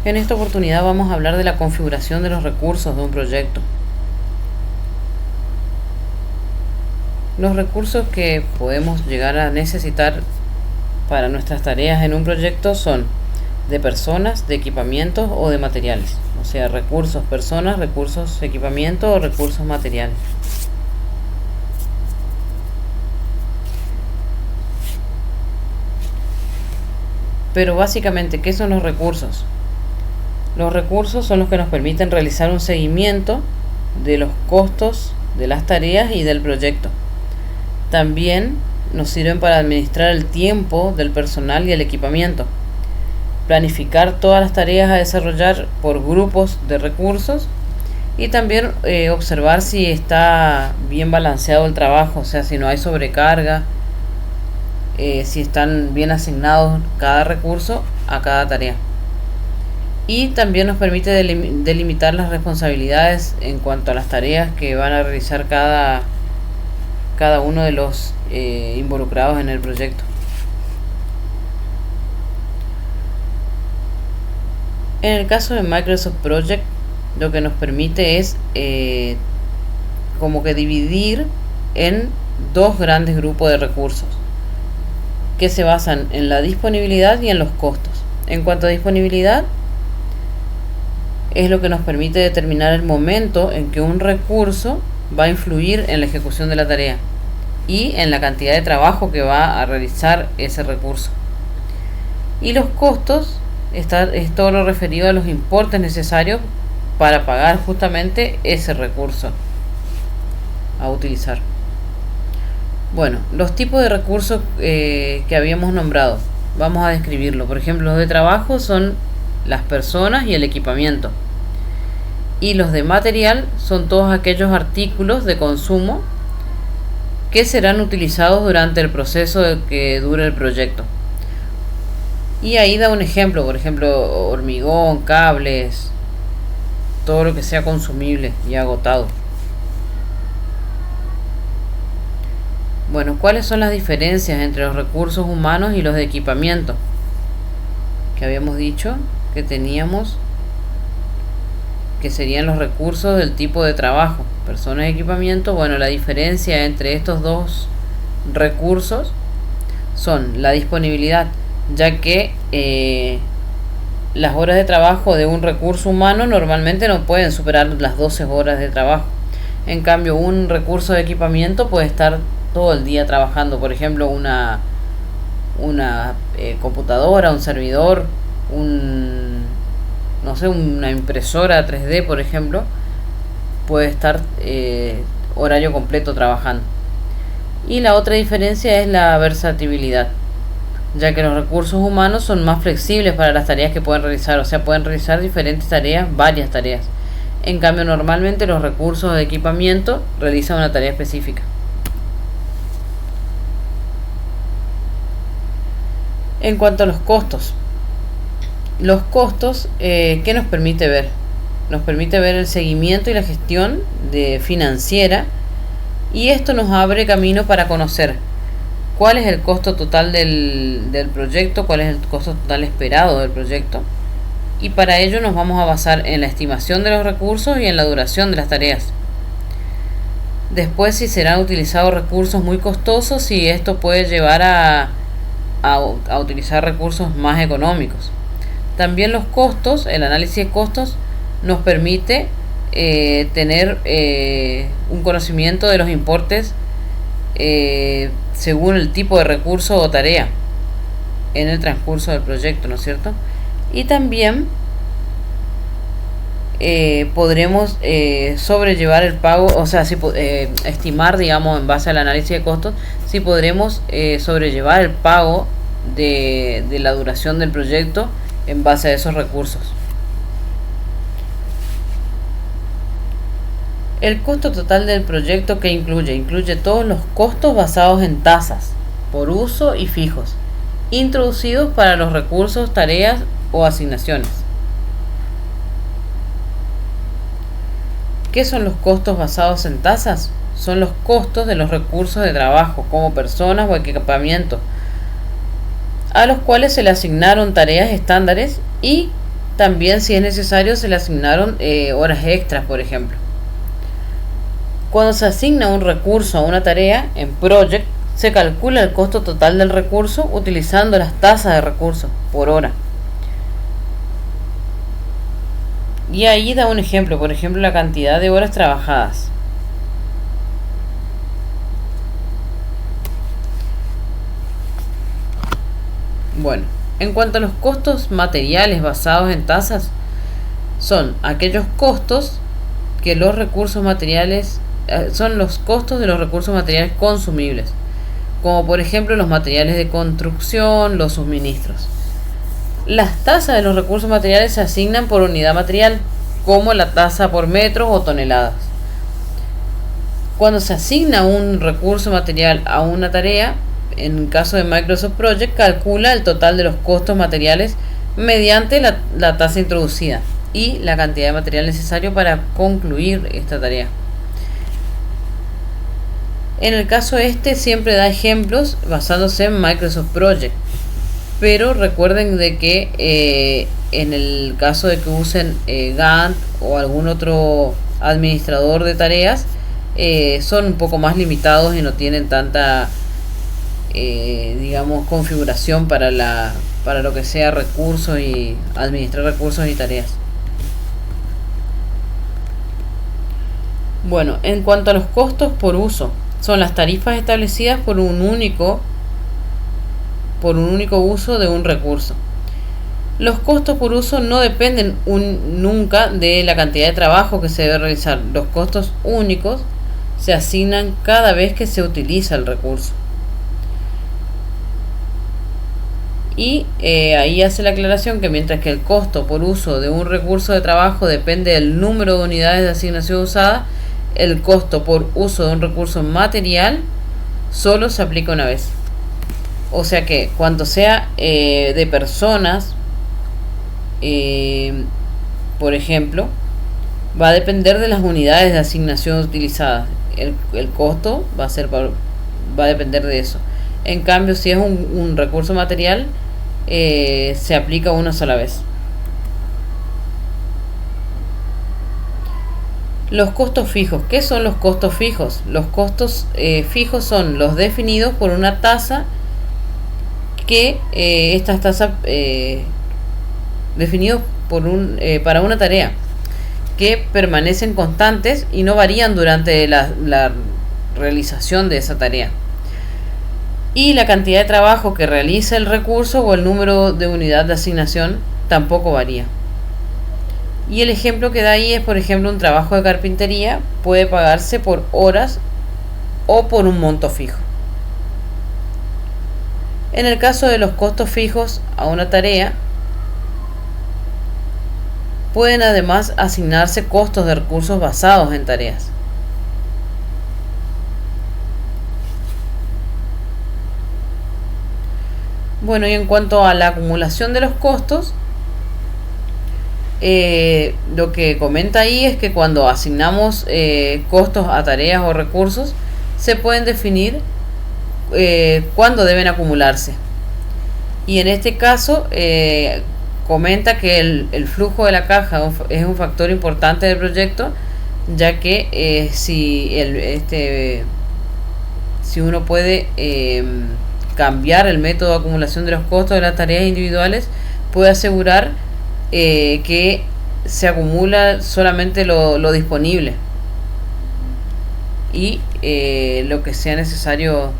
En esta oportunidad vamos a hablar de la configuración de los recursos de un proyecto. Los recursos que podemos llegar a necesitar para nuestras tareas en un proyecto son de personas, de equipamientos o de materiales. O sea, recursos personas, recursos equipamiento o recursos materiales. Pero básicamente, ¿qué son los recursos? Los recursos son los que nos permiten realizar un seguimiento de los costos de las tareas y del proyecto. También nos sirven para administrar el tiempo del personal y el equipamiento, planificar todas las tareas a desarrollar por grupos de recursos y también observar si está bien balanceado el trabajo, o sea, si no hay sobrecarga, si están bien asignados cada recurso a cada tarea. Y también nos permite delimitar las responsabilidades en cuanto a las tareas que van a realizar cada uno de los involucrados en el proyecto. En el caso de Microsoft Project, lo que nos permite es como que dividir en dos grandes grupos de recursos que se basan en la disponibilidad y en los costos. En cuanto a disponibilidad, es lo que nos permite determinar el momento en que un recurso va a influir en la ejecución de la tarea y en la cantidad de trabajo que va a realizar ese recurso. Y los costos es todo lo referido a los importes necesarios para pagar justamente ese recurso a utilizar. Bueno, los tipos de recursos que habíamos nombrado, vamos a describirlo. Por ejemplo, los de trabajo son las personas y el equipamiento. Y los de material son todos aquellos artículos de consumo que serán utilizados durante el proceso de que dure el proyecto. Y ahí da un ejemplo, por ejemplo, hormigón, cables, todo lo que sea consumible y agotado. Bueno, ¿cuáles son las diferencias entre los recursos humanos y los de equipamiento? Que habíamos dicho que teníamos que serían los recursos del tipo de trabajo, personas y equipamiento. Bueno, la diferencia entre estos dos recursos son la disponibilidad, ya que las horas de trabajo de un recurso humano normalmente no pueden superar las 12 horas de trabajo. En cambio, un recurso de equipamiento puede estar todo el día trabajando. Por ejemplo, una computadora, un servidor, una impresora 3D, por ejemplo, puede estar horario completo trabajando. Y la otra diferencia es la versatilidad, ya que los recursos humanos son más flexibles para las tareas que pueden realizar, o sea, pueden realizar diferentes tareas, varias tareas. En cambio, normalmente los recursos de equipamiento realizan una tarea específica. En cuanto a los costos, ¿qué nos permite ver? Nos permite ver el seguimiento y la gestión financiera, y esto nos abre camino para conocer cuál es el costo total del proyecto, cuál es el costo total esperado del proyecto, y para ello nos vamos a basar en la estimación de los recursos y en la duración de las tareas. Después, si serán utilizados recursos muy costosos, y esto puede llevar a utilizar recursos más económicos. También los costos, el análisis de costos nos permite tener un conocimiento de los importes según el tipo de recurso o tarea en el transcurso del proyecto, ¿no es cierto? Y también podremos sobrellevar el pago, o sea, estimar, digamos, en base al análisis de costos, si podremos sobrellevar el pago de la duración del proyecto en base a esos recursos. El costo total del proyecto, que incluye todos los costos basados en tasas por uso y fijos, introducidos para los recursos, tareas o asignaciones. ¿Qué son los costos basados en tasas? Son los costos de los recursos de trabajo, como personas o equipamiento, a los cuales se le asignaron tareas estándares y También, si es necesario, se le asignaron horas extras, por ejemplo. Cuando se asigna un recurso a una tarea en Project, se calcula el costo total del recurso utilizando las tasas de recursos por hora. Y ahí da un ejemplo, por ejemplo, la cantidad de horas trabajadas. Bueno, en cuanto a los costos materiales basados en tasas, son aquellos costos que los recursos materiales son los costos de los recursos materiales consumibles, como por ejemplo los materiales de construcción, los suministros. Las tasas de los recursos materiales se asignan por unidad material, como la tasa por metros o toneladas. Cuando se asigna un recurso material a una tarea, en el caso de Microsoft Project, calcula el total de los costos materiales mediante la tasa introducida y la cantidad de material necesario para concluir esta tarea. En el caso siempre da ejemplos basándose en Microsoft Project, pero recuerden de que en el caso de que usen Gantt o algún otro administrador de tareas, son un poco más limitados y no tienen tanta digamos configuración para lo que sea recursos y administrar recursos y tareas. Bueno, en cuanto a los costos por uso, son las tarifas establecidas por un único uso de un recurso. Los costos por uso no dependen nunca de la cantidad de trabajo que se debe realizar. Los costos únicos se asignan cada vez que se utiliza el recurso. Y ahí hace la aclaración que mientras que el costo por uso de un recurso de trabajo depende del número de unidades de asignación usada, el costo por uso de un recurso material solo se aplica una vez. O sea que cuando sea de personas, por ejemplo, va a depender de las unidades de asignación utilizadas. El costo va a depender de eso. En cambio, si es un recurso material, se aplica una sola vez. Los costos fijos. ¿Qué son los costos fijos? Los costos fijos son los definidos por una tasa que estas tasas definidos para una tarea que permanecen constantes y no varían durante la realización de esa tarea. Y la cantidad de trabajo que realiza el recurso o el número de unidad de asignación tampoco varía. Y el ejemplo que da ahí es, por ejemplo, un trabajo de carpintería puede pagarse por horas o por un monto fijo. En el caso de los costos fijos a una tarea, pueden además asignarse costos de recursos basados en tareas. Bueno, y en cuanto a la acumulación de los costos, lo que comenta ahí es que cuando asignamos costos a tareas o recursos, se pueden definir cuándo deben acumularse. Y en este caso, comenta que el flujo de la caja es un factor importante del proyecto, ya que si uno puede cambiar el método de acumulación de los costos de las tareas individuales, puede asegurar que se acumula solamente lo disponible y lo que sea necesario,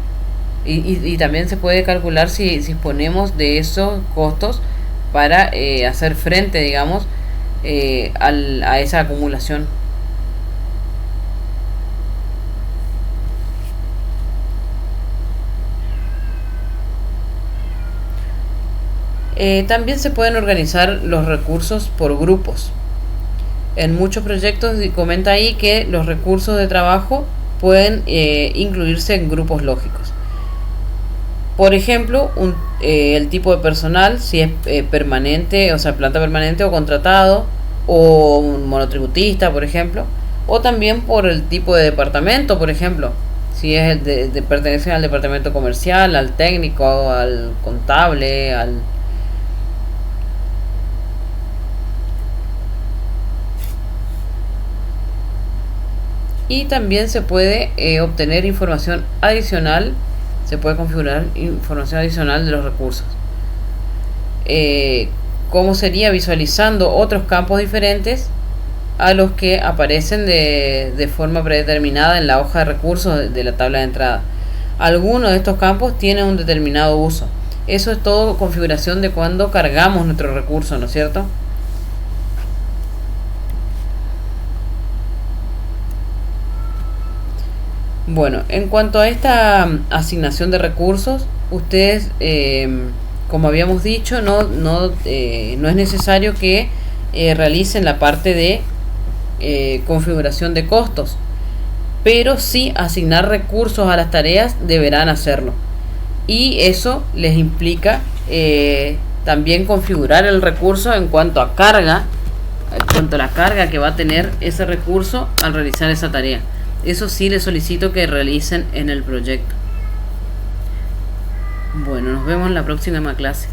y también se puede calcular si disponemos de esos costos para hacer frente, digamos, a esa acumulación. También se pueden organizar los recursos por grupos. En muchos proyectos comenta ahí que los recursos de trabajo pueden incluirse en grupos lógicos. Por ejemplo, el tipo de personal, si es permanente, o sea, planta permanente o contratado, o un monotributista, por ejemplo, o también por el tipo de departamento, por ejemplo, si es pertenece al departamento comercial, al técnico, al contable, y también se puede obtener información adicional, se puede configurar información adicional de los recursos. ¿Cómo sería? Visualizando otros campos diferentes a los que aparecen de forma predeterminada en la hoja de recursos de la tabla de entrada. Algunos de estos campos tienen un determinado uso. Eso es todo configuración de cuando cargamos nuestro recurso, ¿no es cierto? Bueno, en cuanto a esta asignación de recursos, ustedes, como habíamos dicho, no es necesario que realicen la parte de configuración de costos, pero sí asignar recursos a las tareas deberán hacerlo, y eso les implica también configurar el recurso en cuanto a carga, en cuanto a la carga que va a tener ese recurso al realizar esa tarea. Eso sí les solicito que realicen en el proyecto. Bueno, nos vemos en la próxima clase.